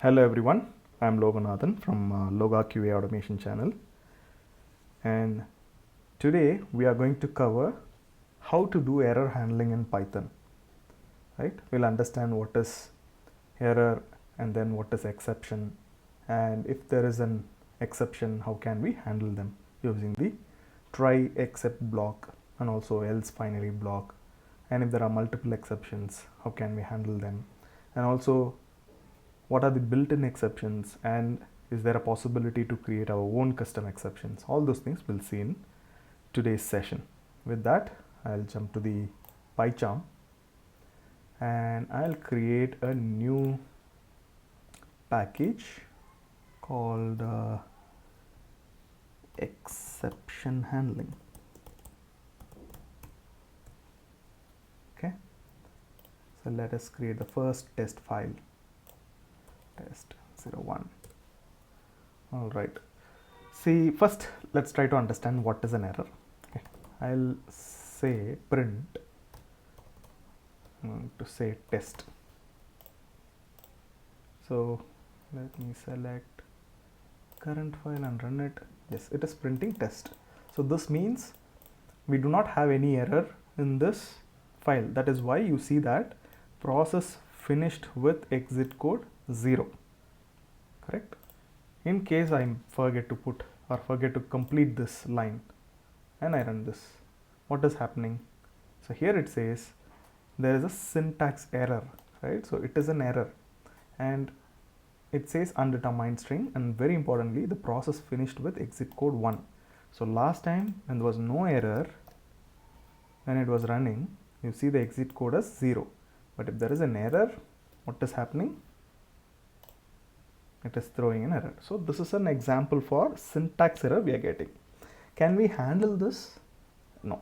Hello everyone, I'm Loganathan from Loga QA Automation channel, and today we are going to cover how to do error handling in Python. Right? We'll understand what is error and then what is exception, and if there is an exception, how can we handle them using the try except block and also else finally block, and if there are multiple exceptions, how can we handle them, and also what are the built-in exceptions, and is there a possibility to create our own custom exceptions. All those things we'll see in today's session. With that, I'll jump to the PyCharm and I'll create a new package called exception handling. Okay, so let us create the first test file, test01. All right, see, first let's try to understand what is an error. Okay, I'll say print, I'm going to say test. So let me select current file and run it. Yes, it is printing test. So this means we do not have any error in this file. That is why you see that process finished with exit code 0. Correct? In case I forget to put or forget to complete this line and I run this, what is happening? So here it says there is a syntax error, right? So it is an error and it says undetermined string, and very importantly the process finished with exit code 1. So last time when there was no error, when it was running, you see the exit code as 0, but if there is an error, what is happening? It is throwing an error. So this is an example for syntax error we are getting. Can we handle this? No,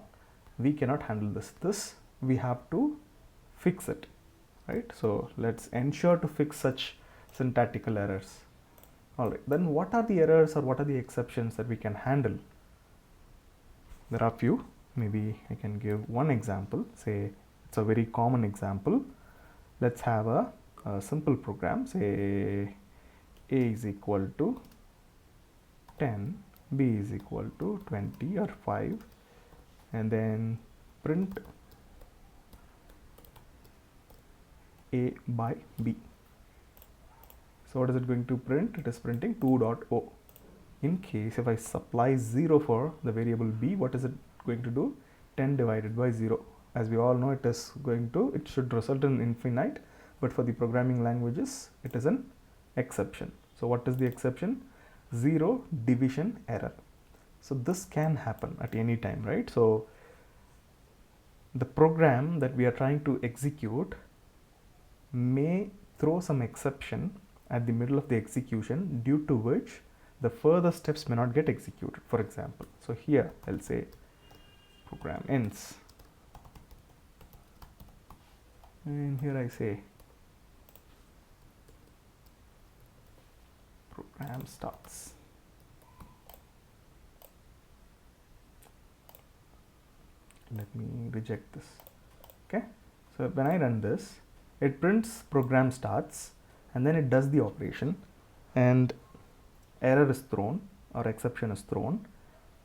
we cannot handle this. This we have to fix it, right? So let's ensure to fix such syntactical errors. All right, then what are the errors or what are the exceptions that we can handle? There are few. Maybe I can give one example. Say it's a very common example. Let's have a simple program. Say a is equal to 10, b is equal to 20 or 5, and then print a by b. So what is it going to print? It is printing 2.0. In case if I supply 0 for the variable b, what is it going to do? 10 divided by 0. As we all know, it should result in infinite, but for the programming languages, it is an exception. So what is the exception? 0 division error. So this can happen at any time, right? So the program that we are trying to execute may throw some exception at the middle of the execution, due to which the further steps may not get executed, for example. So here I'll say program ends, and here I say program starts. Let me reject this. Okay, so when I run this, it prints program starts, and then it does the operation, and error is thrown or exception is thrown.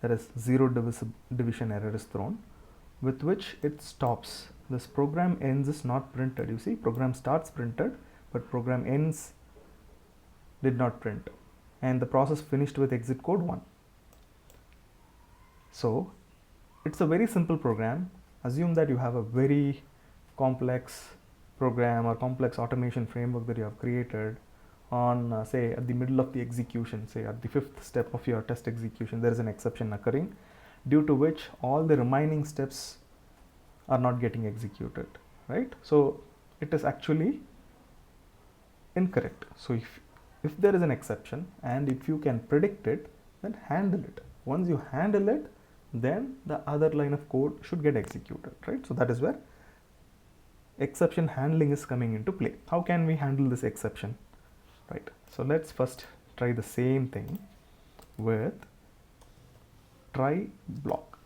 That is 0 division error is thrown, with which it stops. This program ends is not printed. You see, program starts printed, but program ends did not print, and the process finished with exit code 1. So it's a very simple program. Assume that you have a very complex program or complex automation framework that you have created on say at the middle of the execution, say at the 5th step of your test execution, there is an exception occurring, due to which all the remaining steps are not getting executed, right? So it is actually incorrect. So if there is an exception and if you can predict it, then handle it. Once you handle it, then the other line of code should get executed, right? So that is where exception handling is coming into play. How can we handle this exception? Right, so let's first try the same thing with try block.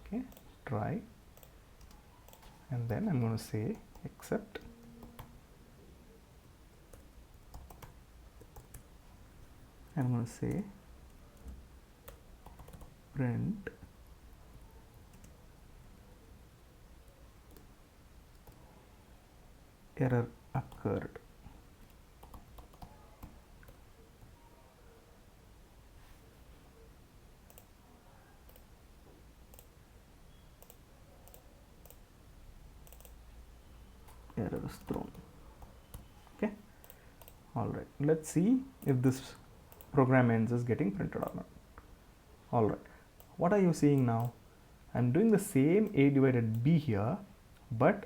Okay, try, and then I'm going to say except I'm going to say print error occurred. Error is thrown. Okay. All right. Let's see if this program ends is getting printed or not. All right. What are you seeing now? I'm doing the same a divided b here, but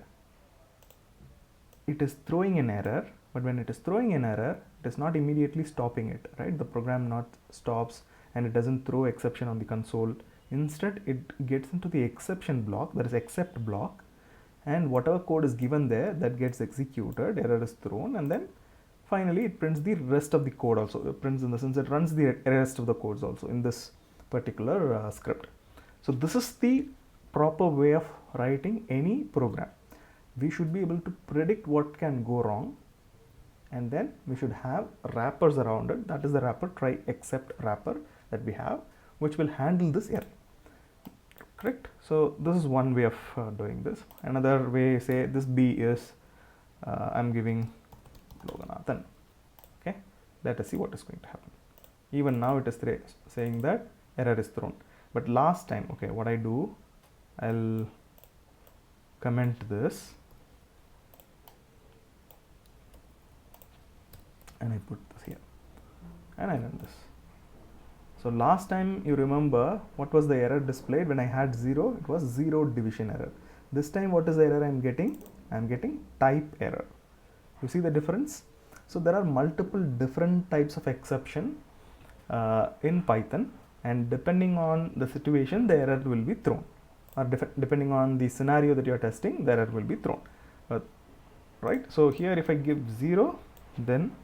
it is throwing an error. But when it is throwing an error, it is not immediately stopping it, right? The program not stops and it doesn't throw exception on the console. Instead, it gets into the exception block, that is except block, and whatever code is given there, that gets executed, error is thrown, and then finally it prints the rest of the code also. It prints in the sense it runs the rest of the codes also in this particular script. So this is the proper way of writing any program. We should be able to predict what can go wrong, and then we should have wrappers around it. That is the wrapper, try except wrapper that we have, which will handle this error. Correct? So this is one way of doing this. Another way, say this b is I'm giving Loganathan. Okay, let us see what is going to happen. Even now it is saying that error is thrown. But last time, okay, what I do, I'll comment this and I put this here and I run this. So last time, you remember what was the error displayed when I had 0? It was 0 division error. This time what is the error I'm getting? I'm getting type error. You see the difference? So there are multiple different types of exception in Python, and depending on the situation, the error will be thrown, or depending on the scenario that you are testing, the error will be thrown. Right? So here if I give 0, then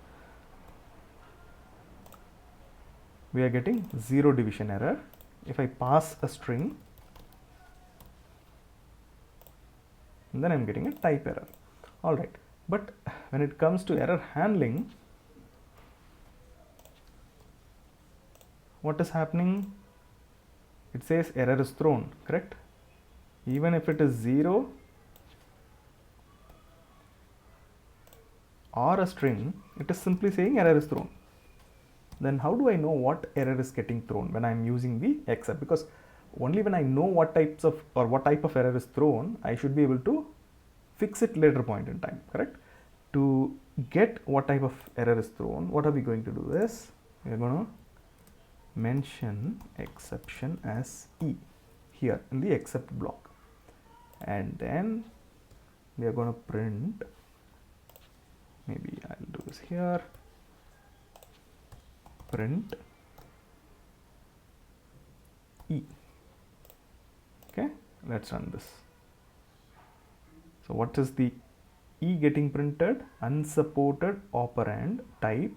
we are getting 0 division error. If I pass a string, then I'm getting a type error. All right. But when it comes to error handling, what is happening? It says error is thrown, correct? Even if it is 0 or a string, it is simply saying error is thrown. Then how do I know what error is getting thrown when I'm using the except? Because only when I know what types of or what type of error is thrown, I should be able to fix it later point in time, correct? To get what type of error is thrown, what are we going to do is, we are going to mention exception as E here in the except block, and then we are going to print, maybe I'll do this here, print E. Okay, let's run this. So what is the E getting printed? Unsupported operand type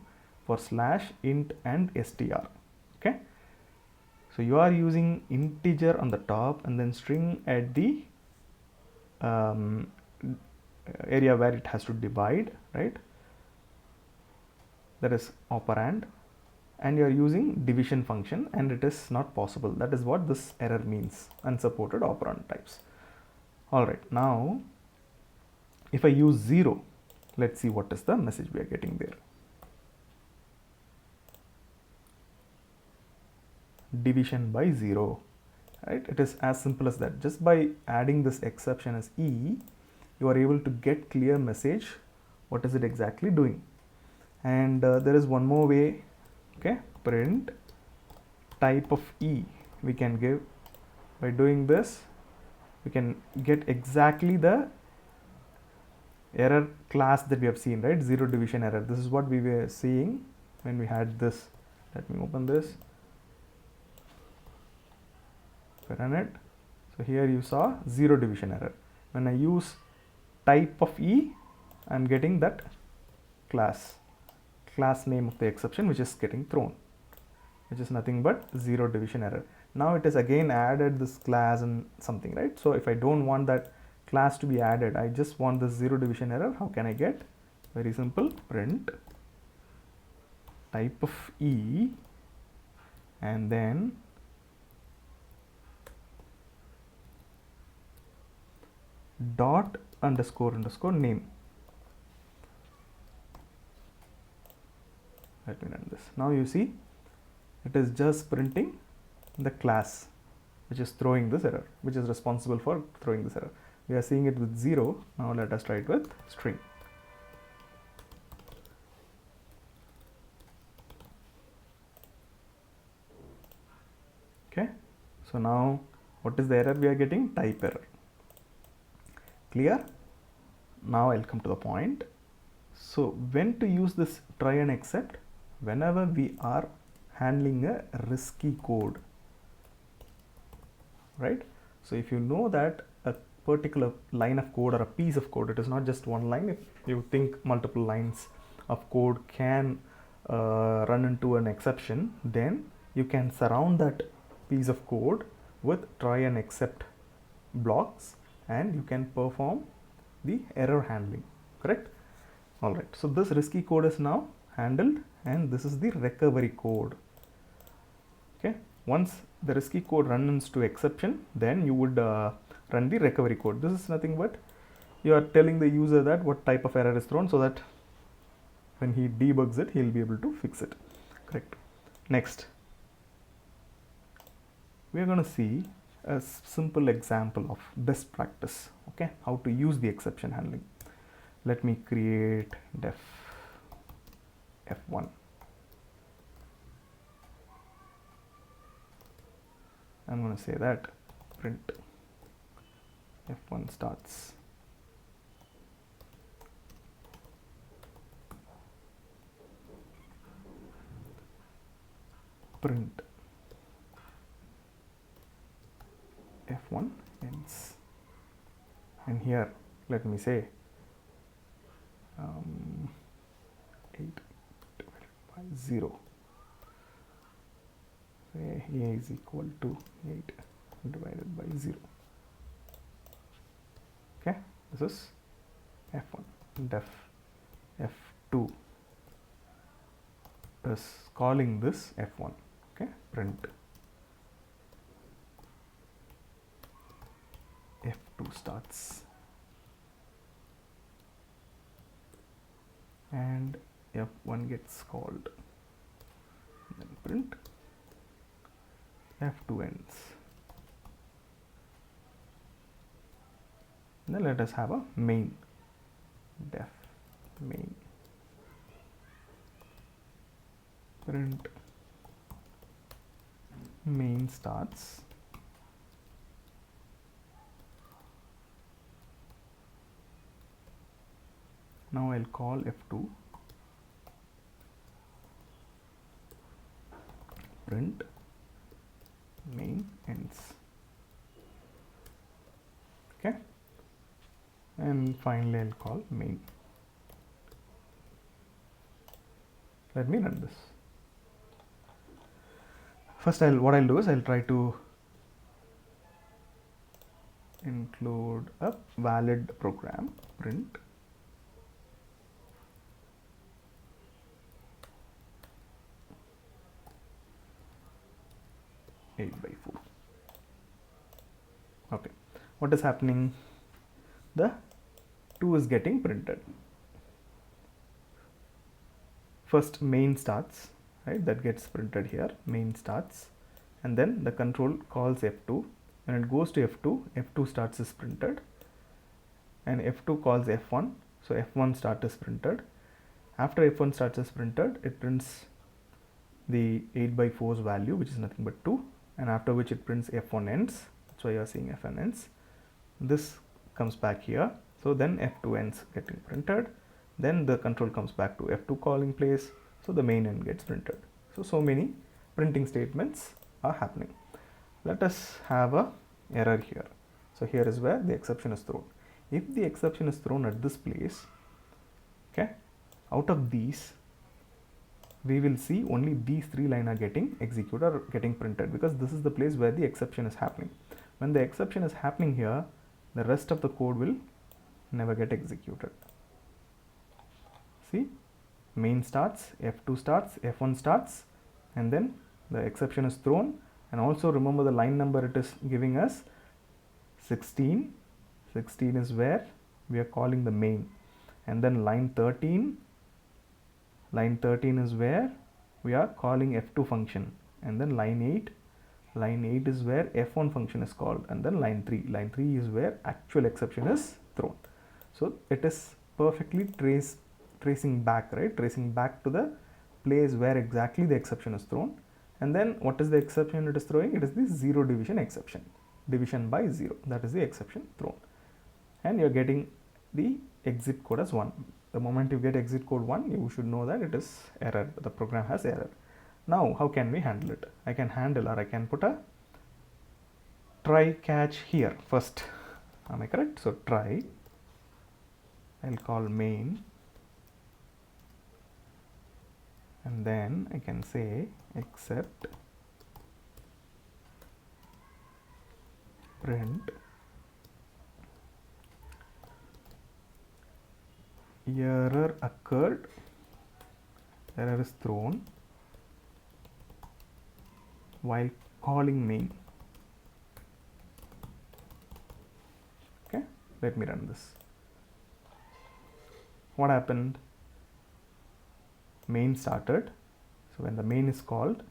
for /int and str. Okay, so you are using integer on the top and then string at the area where it has to divide, right? That is operand, and you are using division function, and it is not possible. That is what this error means, unsupported operand types. All right, now if I use 0, let's see what is the message we are getting there. Division by 0, right? It is as simple as that. Just by adding this exception as E, you are able to get clear message what is it exactly doing. And there is one more way. Okay, print type of E we can give. By doing this, we can get exactly the error class that we have seen, right? 0 division error. This is what we were seeing when we had this. Let me open this. Run it. So here you saw 0 division error. When I use type of E, I'm getting that class name of the exception which is getting thrown, which is nothing but 0 division error. Now it is again added this class and something, right? So if I don't want that class to be added, I just want this 0 division error. How can I get? Very simple, print type of E and then dot underscore underscore name. Let me run this. Now you see it is just printing the class which is throwing this error, which is responsible for throwing this error. We are seeing it with 0. Now let us try it with string. Okay, so now what is the error we are getting? Type error. Clear? Now I'll come to the point. So when to use this try and except? Whenever we are handling a risky code, right? So if you know that a particular line of code or a piece of code, it is not just one line. If you think multiple lines of code can run into an exception, then you can surround that piece of code with try and except blocks, and you can perform the error handling, correct? All right, so this risky code is now handled, and this is the recovery code. Okay, once the risky code runs to exception, then you would run the recovery code. This is nothing but you are telling the user that what type of error is thrown, so that when he debugs it, he'll be able to fix it, correct? Next, we are going to see a simple example of best practice, okay, how to use the exception handling. Let me create def f1. I'm going to say that print f1 starts print f1 ends, and here let me say 8 divided by 0. Say a is equal to 8 divided by 0. Okay, this is f1. Def f2 is calling this f1. Okay, print f2 starts, and f1 gets called, then print f2 ends. Then let us have a main, def main, print main starts, now I'll call f2, print main ends. Okay, and finally I'll call main. Let me run this. First, what I'll do is I'll try to include a valid program, print eight by 4. Okay, what is happening? The 2 is getting printed. First main starts, right? That gets printed here. Main starts, and then the control calls f2. When it goes to f2, f2 starts is printed, and f2 calls f1. So f1 start is printed. After f1 starts is printed, it prints the 8 by 4's value, which is nothing but 2, and after which it prints f1 ends. That's why you are seeing f1 ends. This comes back here. So then f2 ends getting printed. Then the control comes back to f2 calling place. So the main end gets printed. So many printing statements are happening. Let us have a error here. So here is where the exception is thrown. If the exception is thrown at this place, okay, out of these, we will see only these 3 lines are getting executed or getting printed, because this is the place where the exception is happening. When the exception is happening here, the rest of the code will never get executed. See, main starts, f2 starts, f1 starts, and then the exception is thrown, and also remember the line number it is giving us 16. 16 is where we are calling the main, and then line 13 is where we are calling f2 function, and then line 8 is where f1 function is called, and then line 3 is where actual exception is thrown. So it is perfectly tracing back, right? Tracing back to the place where exactly the exception is thrown. And then what is the exception it is throwing? It is the zero division exception, division by 0. That is the exception thrown, and you are getting the exit code as 1. The moment you get exit code 1, you should know that it is error, the program has error. Now how can we handle it? I can handle, or I can put a try catch here first. Am I correct? So try, I'll call main, and then I can say except print error occurred, error is thrown while calling main. Okay, let me run this. What happened? Main started. So when the main is called,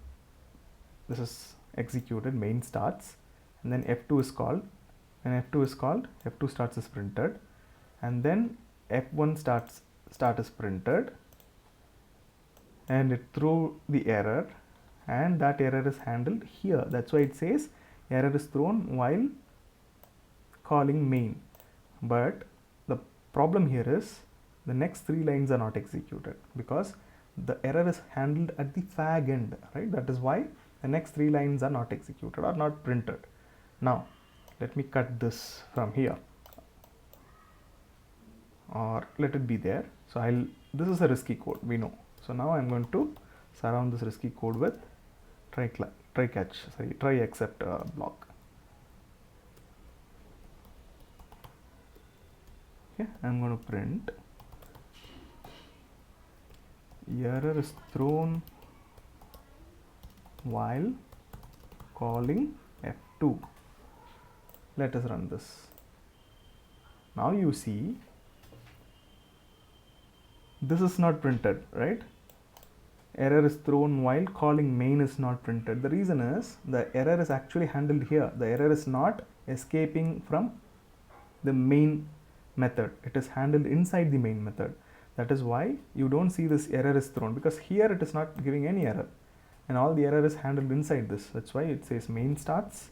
this is executed, main starts, and then f2 is called. When f2 is called, f2 starts is printed, and then f1 start is printed, and it threw the error, and that error is handled here. That's why it says error is thrown while calling main. But the problem here is the next 3 lines are not executed because the error is handled at the fag end, right? That is why the next 3 lines are not executed or not printed. Now let me cut this from here, or let it be there. So this is a risky code, we know. So now I'm going to surround this risky code with try except block. Okay, I'm going to print error is thrown while calling f2. Let us run this. Now you see this is not printed, right? Error is thrown while calling main is not printed. The reason is the error is actually handled here. The error is not escaping from the main method. It is handled inside the main method. That is why you don't see this error is thrown, because here it is not giving any error, and all the error is handled inside this. That's why it says main starts,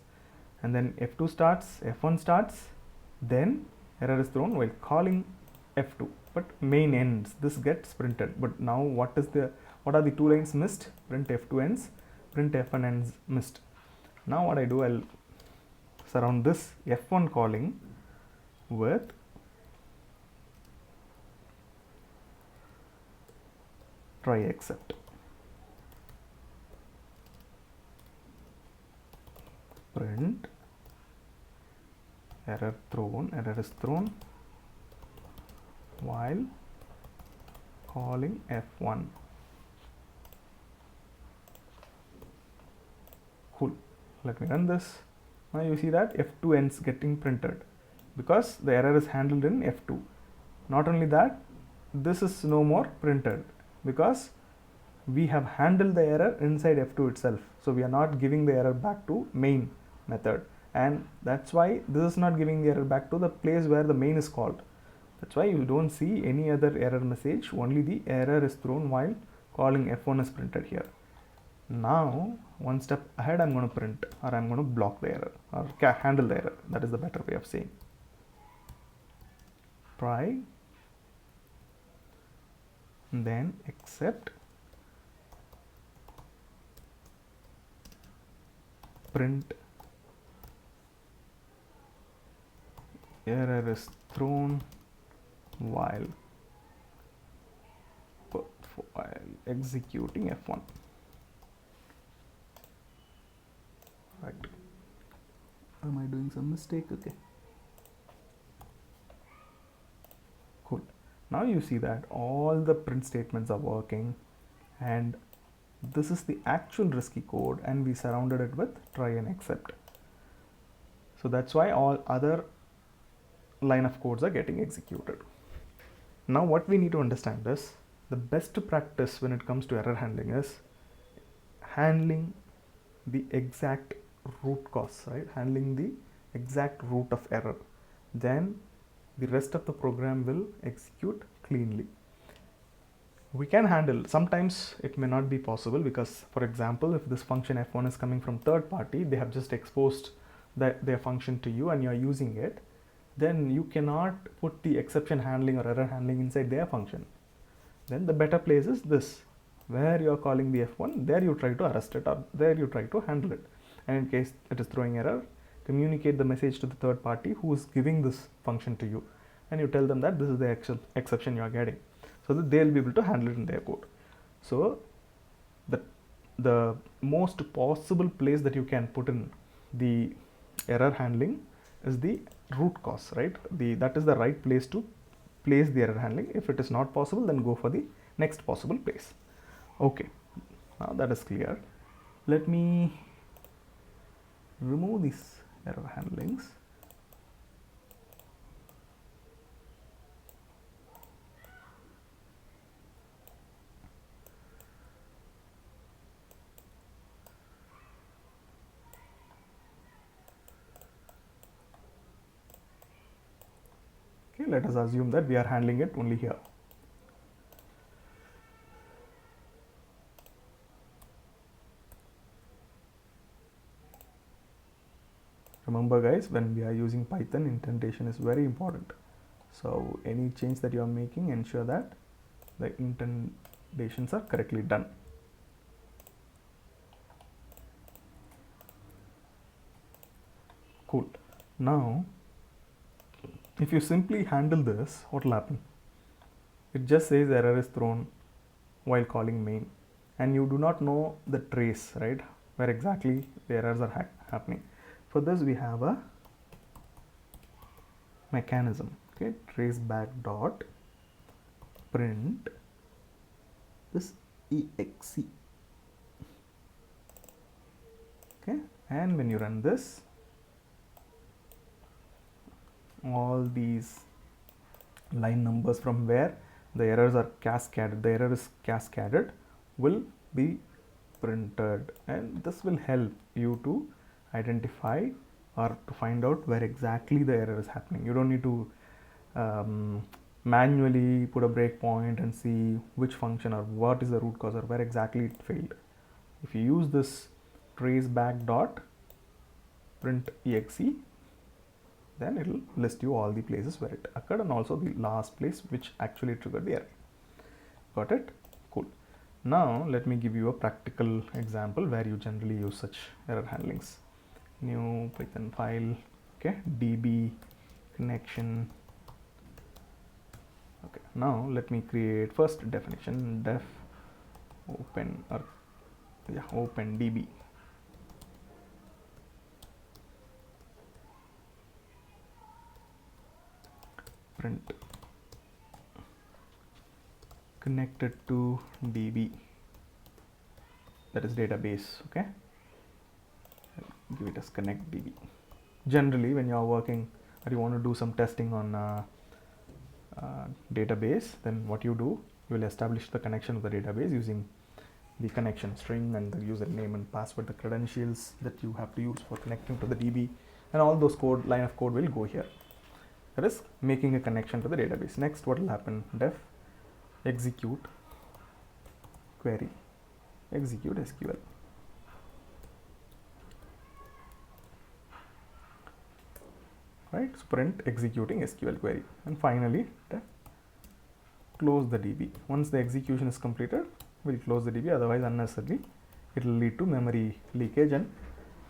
and then f2 starts, f1 starts, then error is thrown while calling f2, but main ends. This gets printed. But now what are the 2 lines missed? Print f2 ends, print f1 ends missed. Now what I do, I'll surround this f1 calling with try except. Print error is thrown while calling f1. Cool. Let me run this. Now you see that f2 ends getting printed because the error is handled in f2. Not only that, this is no more printed because we have handled the error inside f2 itself. So we are not giving the error back to main method, and that's why this is not giving the error back to the place where the main is called. That's why you don't see any other error message, only the error is thrown while calling f1 is printed here. Now one step ahead, I'm going to print, or I'm going to block the error, or handle the error. That is the better way of saying. Try, then except print error is thrown while executing f1. Right. Am I doing some mistake? Okay. Cool. Now you see that all the print statements are working, and This is the actual risky code, and we surrounded it with try and except. So that's why all other line of codes are getting executed. Now what we need to understand is the best practice when it comes to error handling is handling the exact root cause, right? Handling the exact root of error. Then the rest of the program will execute cleanly. We can handle, sometimes it may not be possible because, for example, if this function f1 is coming from third party, they have just exposed their function to you and you are using it, then you cannot put the exception handling or error handling inside their function. Then the better place is this, where you are calling the f1, there you try to arrest it or there you try to handle it. And in case it is throwing error, communicate the message to the third party who is giving this function to you, and you tell them that this is the exception you are getting, so that they'll be able to handle it in their code. So the most possible place that you can put in the error handling is the root cause, right? That is the right place to place the error handling. If it is not possible, then go for the next possible place. Okay, now that is clear. Let me remove these error handlings. Okay, let us assume that we are handling it only here. Remember guys, when we are using Python, indentation is very important. So any change that you are making, ensure that the indentations are correctly done. Cool. Now, if you simply handle this, what will happen? It just says error is thrown while calling main, and you do not know the trace, right? Where exactly the errors are happening. For this, we have a mechanism. Okay, trace back dot print this exe. Okay, and when you run this, all these line numbers from where the errors are cascaded, the error is cascaded, will be printed, and this will help you to identify or to find out where exactly the error is happening. You don't need to manually put a breakpoint and see which function or what is the root cause or where exactly it failed. If you use this trace back dot print exe, then it will list you all the places where it occurred and also the last place which actually triggered the error. Got it? Cool. Now let me give you a practical example where you generally use such error handlings. New Python file, okay, db connection. Okay, now let me create first definition, def open or open db. Print connected to db, that is database. Okay, I'll give it as connect db. Generally when you are working or you want to do some testing on database, then what you do, you will establish the connection with the database using the connection string and the username and password, the credentials that you have to use for connecting to the db, and all those line of code will go here. That is making a connection to the database. Next, what will happen? Def execute query, execute SQL. Right, so print executing SQL query, and finally def close the DB. Once the execution is completed, we'll close the DB, otherwise unnecessarily it will lead to memory leakage, and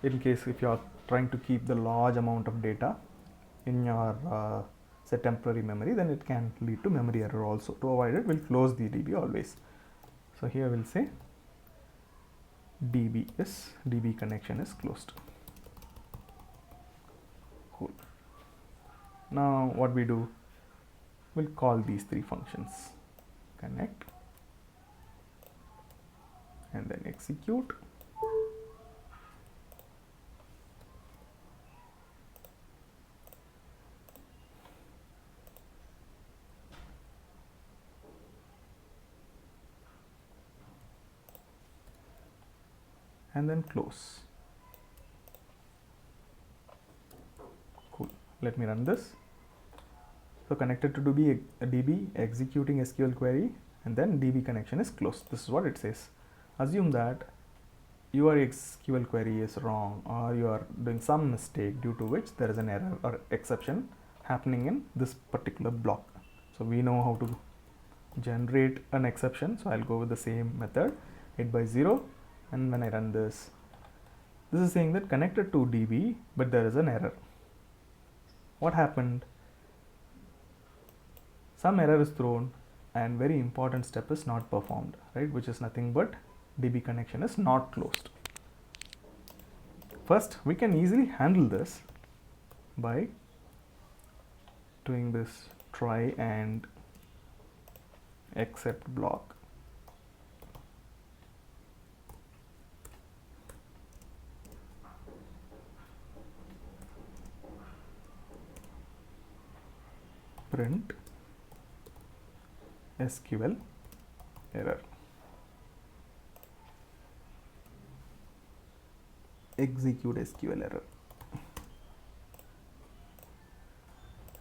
in case if you are trying to keep the large amount of data in your say temporary memory, then it can lead to memory error also. To avoid it, we'll close the DB always. So here we'll say DB connection is closed. Cool. Now what we do, we'll call these three functions: connect, and then execute. And then close. Cool. Let me run this. So connected to DB, executing SQL query, and then DB connection is closed. This is what it says. Assume that your SQL query is wrong, or you are doing some mistake due to which there is an error or exception happening in this particular block. So we know how to generate an exception. So I'll go with the same method, 8/0, and when I run this is saying that connected to DB, but there is an error. What happened? Some error is thrown and very important step is not performed, right? Which is nothing but DB connection is not closed. First, we can easily handle this by doing this try and except block. Print SQL error. Execute SQL error.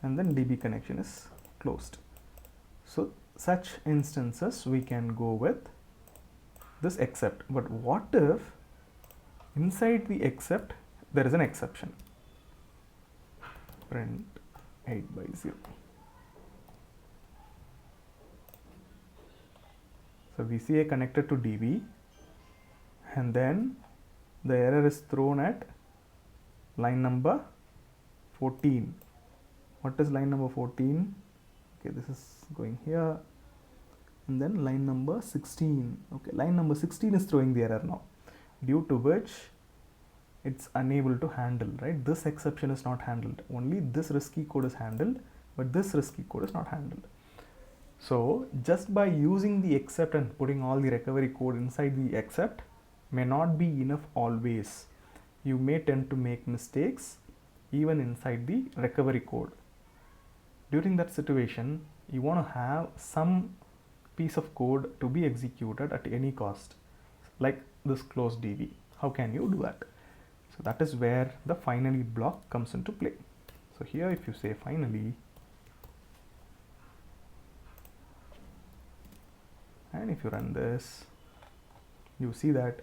And then DB connection is closed. So such instances we can go with this except. But what if inside the except there is an exception? Print 8/0. So we see a connected to DB, and then the error is thrown at line number 14. What is line number 14? Okay, this is going here, and then line number 16. Okay, line number 16 is throwing the error now, due to which it's unable to handle, right? This exception is not handled. Only this risky code is handled, but this risky code is not handled. So just by using the except and putting all the recovery code inside the except may not be enough always. You may tend to make mistakes even inside the recovery code. During that situation, you want to have some piece of code to be executed at any cost, like this close DB. How can you do that? So that is where the finally block comes into play. So here if you say finally, and if you run this, you see that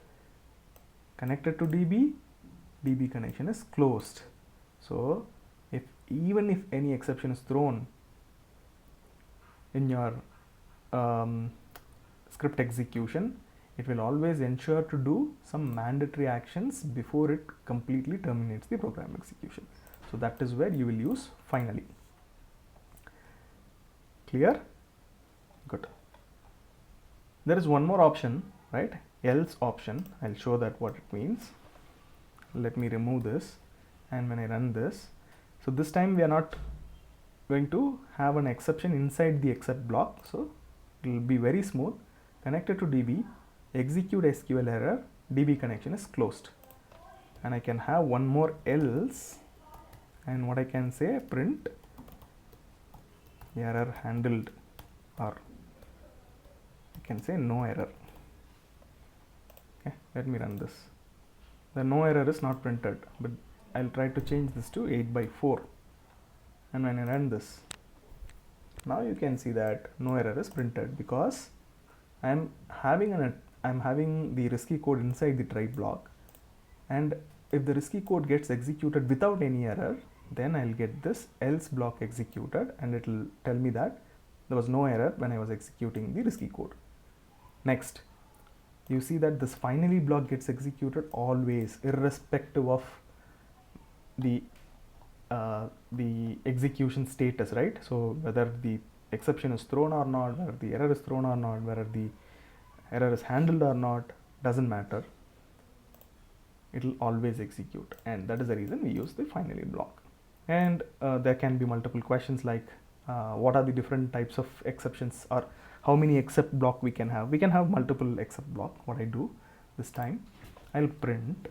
connected to DB, DB connection is closed. So even if any exception is thrown in your script execution, it will always ensure to do some mandatory actions before it completely terminates the program execution. So that is where you will use finally. Clear? Good. There is one more option, right? Else option. I'll show that what it means. Let me remove this, and when I run this, so this time we are not going to have an exception inside the except block, so it will be very smooth. Connected to DB, execute SQL error, DB connection is closed, and I can have one more else, and what I can say, print error handled, or I can say no error. Okay, let me run this. The no error is not printed, but I'll try to change this to 8/4, and when I run this, now you can see that no error is printed because I'm having the risky code inside the try block, and if the risky code gets executed without any error, then I'll get this else block executed, and it will tell me that there was no error when I was executing the risky code. Next, you see that this finally block gets executed always, irrespective of the execution status, right? So whether the exception is thrown or not, whether the error is thrown or not, whether the error is handled or not, doesn't matter. It will always execute, and that is the reason we use the finally block. And there can be multiple questions like what are the different types of exceptions, or how many except block we can have. We can have multiple except block. What I do this time, I'll print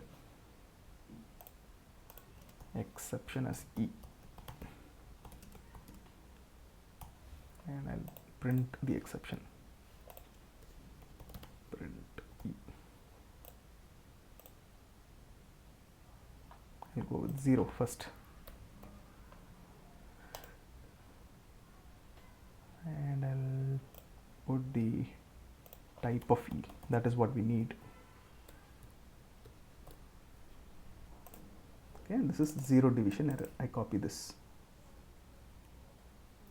exception as E, and I'll print the exception, print E. I'll go with 0 first, and I'll put the type of E. That is what we need. Okay, this is 0 division error. I copy this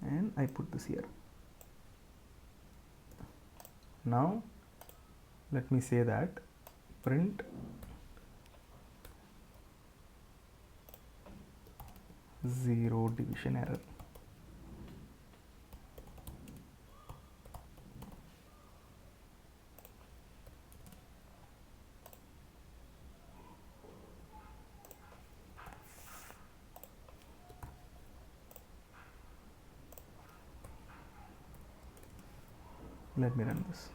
and I put this here. Now let me say that print zero division error. Let me run this.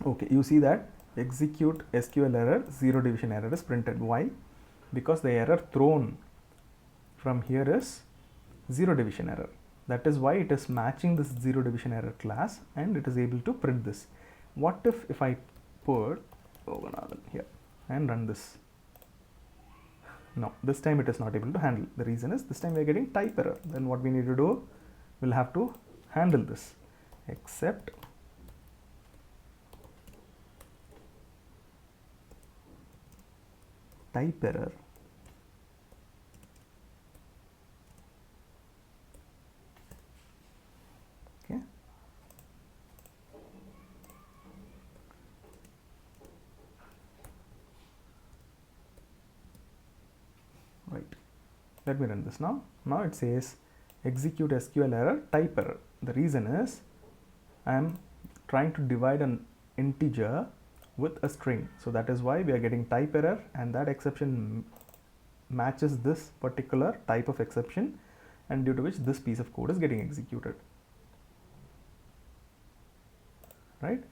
Okay, you see that execute SQL error, zero division error is printed. Why? Because the error thrown from here is zero division error. That is why it is matching this zero division error class and it is able to print this. What if I put here and run this? No, this time it is not able to handle. The reason is this time we are getting type error. Then what we need to do, we'll have to handle this. Except type error okay, right. Let me run this now. Now it says execute SQL error, type error. The reason is I am trying to divide an integer with a string, so that is why we are getting type error, and that exception matches this particular type of exception, and due to which this piece of code is getting executed, right?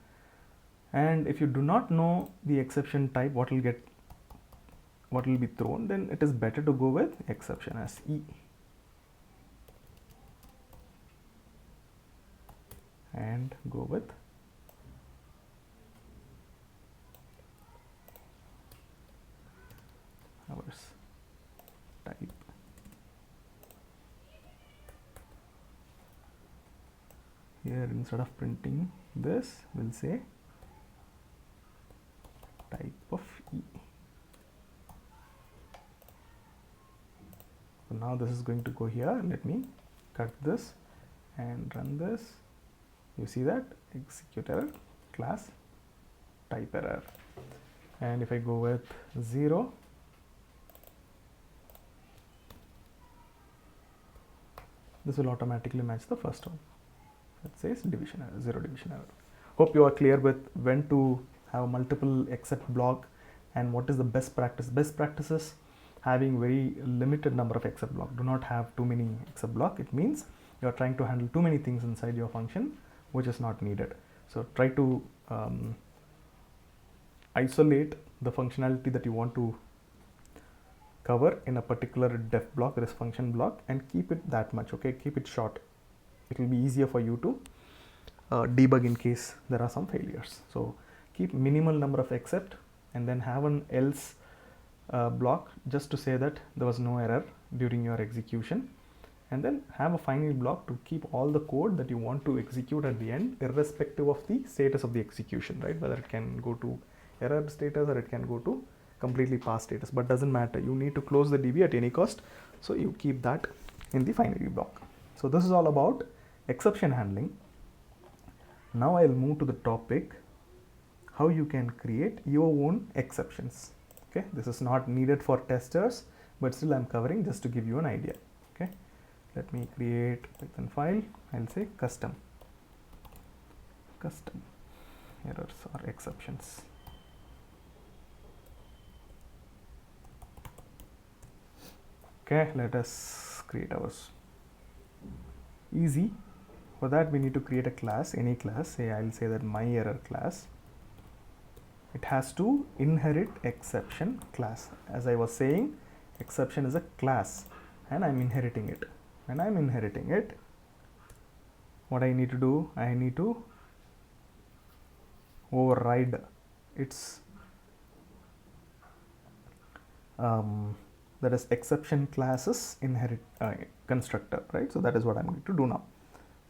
And if you do not know the exception type, what will be thrown, then it is better to go with exception as E. And go with ours type. Here instead of printing this, we'll say type of E. So now this is going to go here. Let me cut this and run this. You see that execute error class type error, and if I go with 0, this will automatically match the first one. That says division error, zero division error. Hope you are clear with when to have multiple except block and what is the best practice. Best practice is having very limited number of except block. Do not have too many except block. It means you are trying to handle too many things inside your function, which is not needed. So try to isolate the functionality that you want to cover in a particular def block, that is function block, and keep it that much. Okay, keep it short. It will be easier for you to debug in case there are some failures. So keep minimal number of except, and then have an else block just to say that there was no error during your execution, and then have a final block to keep all the code that you want to execute at the end, irrespective of the status of the execution, right? Whether it can go to error status or it can go to completely pass status, but doesn't matter. You need to close the DB at any cost, so you keep that in the finally block. So this is all about exception handling. Now I'll move to the topic how you can create your own exceptions. Okay, this is not needed for testers, but still I'm covering just to give you an idea. Okay, let me create Python file. I'll say custom errors or exceptions. Okay, let us create ours. Easy. For that we need to create a class, any class. Say I'll say that my error class. It has to inherit exception class. As I was saying, exception is a class and I'm inheriting it. When I'm inheriting it, what I need to do, I need to override its that is exception classes inherit constructor, right? So that is what I'm going to do now.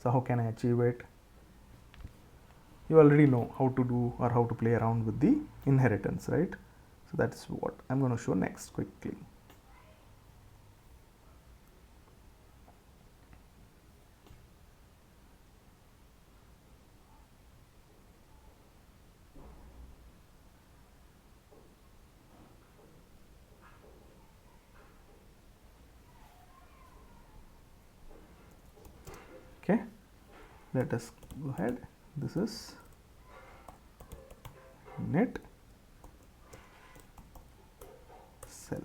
So how can I achieve it? You already know how to do or how to play around with the inheritance, right? So that's what I'm going to show next quickly. Okay, let us go ahead. This is net self.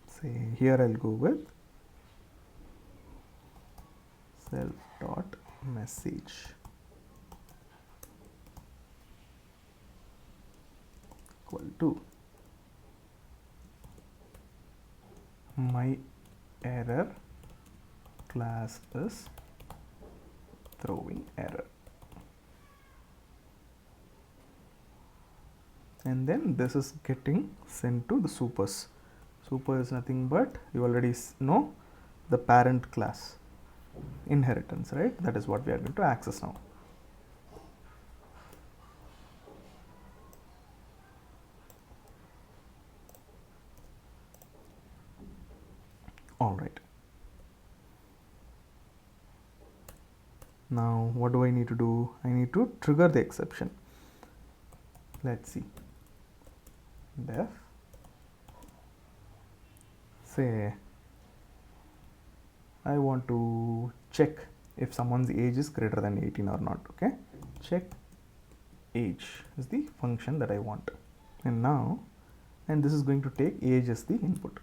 Say here I'll go with self dot message equal to my error class is throwing error, and then this is getting sent to the supers. Super is nothing but, you already know, the parent class inheritance, right? That is what we are going to access now. All right. Now what do I need to do? I need to trigger the exception. Let's see. Def, say I want to check if someone's age is greater than 18 or not. Okay, check age is the function that I want, and now, and this is going to take age as the input.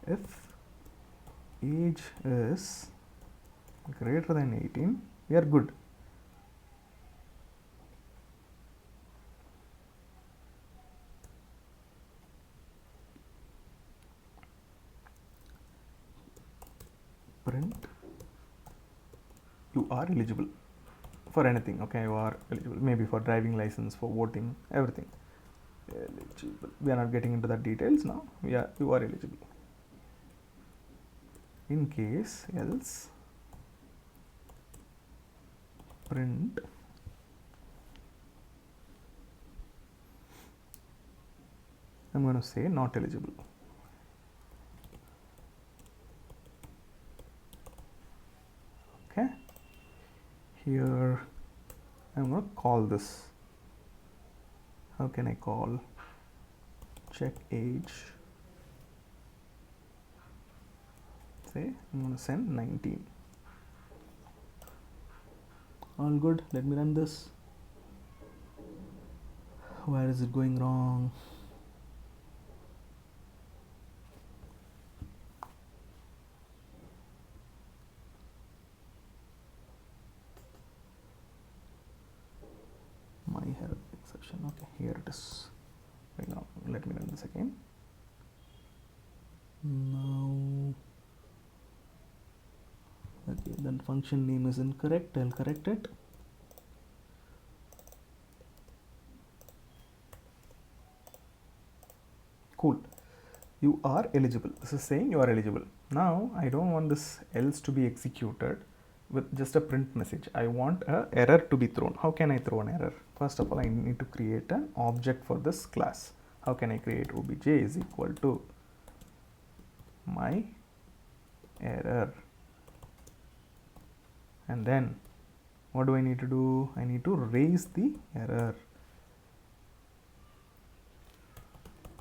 If age is greater than 18, we are good. Print you are eligible for anything. Okay, you are eligible, maybe for driving license, for voting, everything. Eligible. We are not getting into the details now. Yeah, you are eligible. In case else, print I'm going to say not eligible. Okay, here I'm going to call this. How can I call? Check age. Say I'm going to send 19. All good. Let me run this. Where is it going wrong? My error exception. Okay, here it is. Right now, let me run this again. Now, okay, then function name is incorrect. I'll correct it. Cool. You are eligible. This is saying you are eligible. Now, I don't want this else to be executed with just a print message. I want an error to be thrown. How can I throw an error? First of all, I need to create an object for this class. How can I create? Obj is equal to my error, and then what do I need to do? I need to raise the error.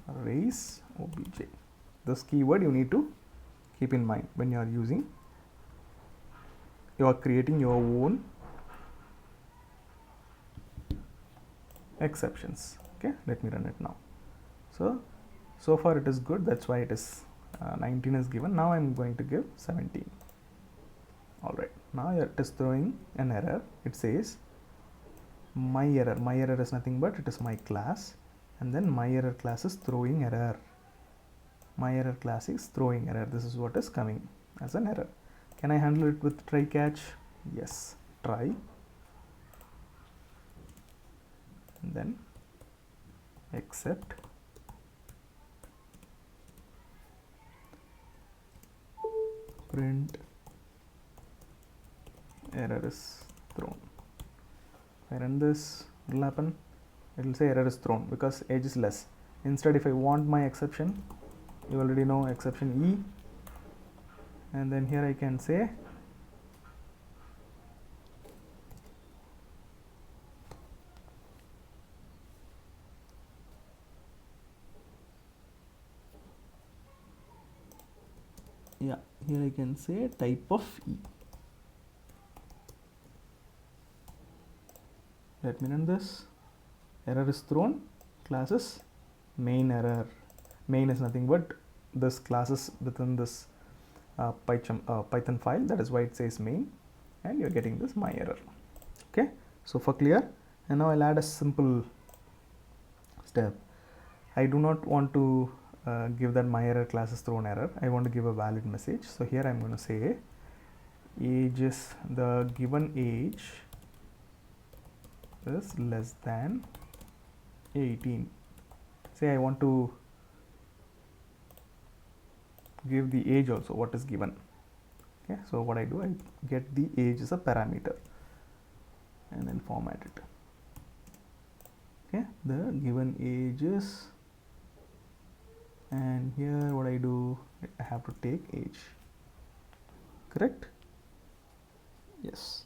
Raise obj. This keyword you need to keep in mind when you are using, you are creating your own exceptions. Okay, let me run it now. So far it is good, that's why it is 19 is given. Now I'm going to give 17. Alright, now it is throwing an error. It says my error is nothing but it is my class, and then my error class is throwing error. My error class is throwing error. This is what is coming as an error. Can I handle it with try catch? Yes, try, and then except print error is thrown. If I run this, what will happen? It will say error is thrown because age is less. Instead, if I want my exception, you already know exception E, and then here I can say here I can say type of E. Let me run this. Error is thrown, class is main error. Main is nothing but this classes within this Python file, that is why it says main, and you're getting this my error. Okay, so for clear. And now I'll add a simple step. I do not want to give that my error class is thrown error. I want to give a valid message. So here I'm going to say age is, the given age is less than 18. Say I want to give the age also, what is given. Okay, so what I do, I get the age as a parameter and then format it. Okay, the given age is, and here what I do, I have to take age, correct? Yes,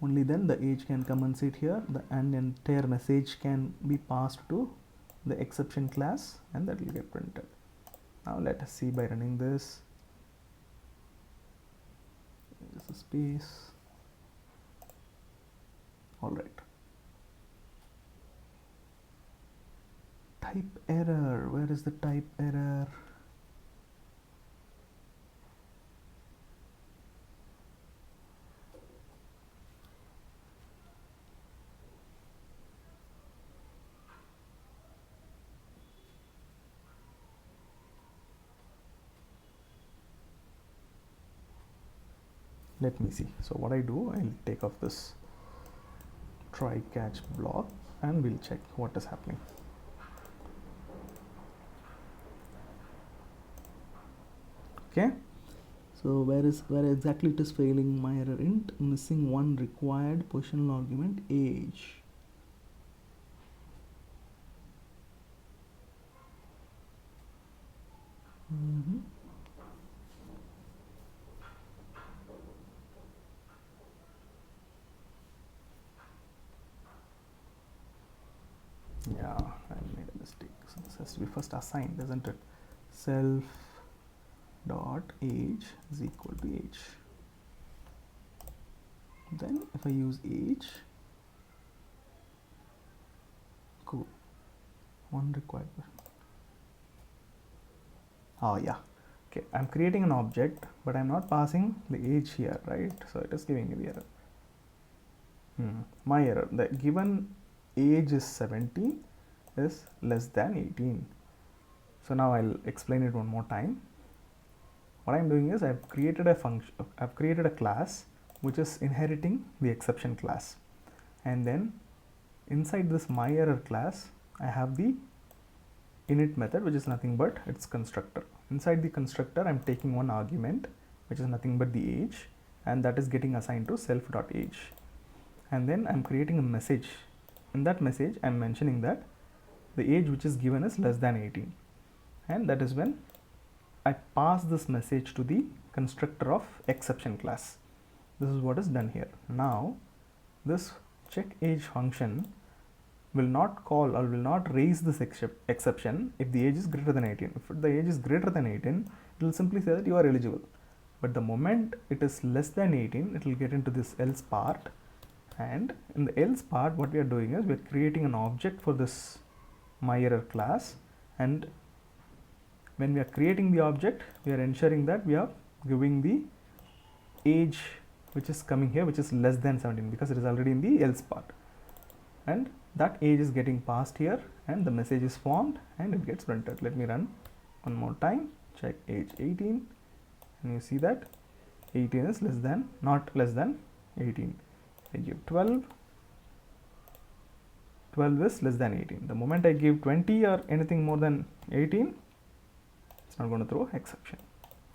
only then the age can come and sit here, and entire message can be passed to the exception class, and that will get printed. Now let us see by running this. There's a space. All right. Type error. Where is the type error? Let me see. So what I do, I'll take off this try catch block and we'll check what is happening. Okay, so where exactly it is failing? My error int missing one required positional argument age. Yeah, I made a mistake. So this has to be first assigned, isn't it? Self dot age is equal to age. Then if I use age, cool, one required. Oh yeah, okay, I'm creating an object but I'm not passing the age here, right? So it is giving me the error. My error, the given age is 70 is less than 18. So now I'll explain it one more time. What I'm doing is I've created a function, I've created a class which is inheriting the exception class, and then inside this my error class I have the init method, which is nothing but its constructor. Inside the constructor I'm taking one argument which is nothing but the age, and that is getting assigned to self.age, and then I'm creating a message. In that message I'm mentioning that the age which is given is less than 18, and that is when I pass this message to the constructor of exception class. This is what is done here. Now this check age function will not call or will not raise this exception if the age is greater than 18. If the age is greater than 18, it will simply say that you are eligible. But the moment it is less than 18, it will get into this else part, and in the else part what we are doing is we are creating an object for this myError class, and when we are creating the object, we are ensuring that we are giving the age which is coming here, which is less than 17, because it is already in the else part, and that age is getting passed here, and the message is formed and it gets printed. Let me run one more time, check age 18, and you see that 18 is not less than 18. I give 12, 12 is less than 18. The moment I give 20 or anything more than 18, it's not going to throw exception.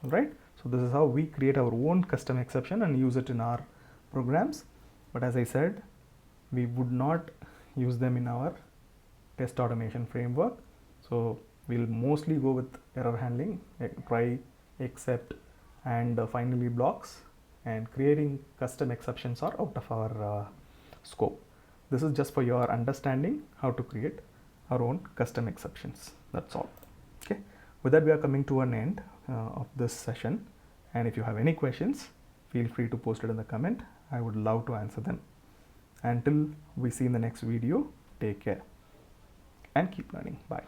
All right, so this is how we create our own custom exception and use it in our programs. But as I said, we would not use them in our test automation framework. So we'll mostly go with error handling, try, except, and finally blocks, and creating custom exceptions are out of our scope. This is just for your understanding how to create our own custom exceptions. That's all. Okay. With that, we are coming to an end of this session. And if you have any questions, feel free to post it in the comment. I would love to answer them. Until we see in the next video, take care and keep learning. Bye.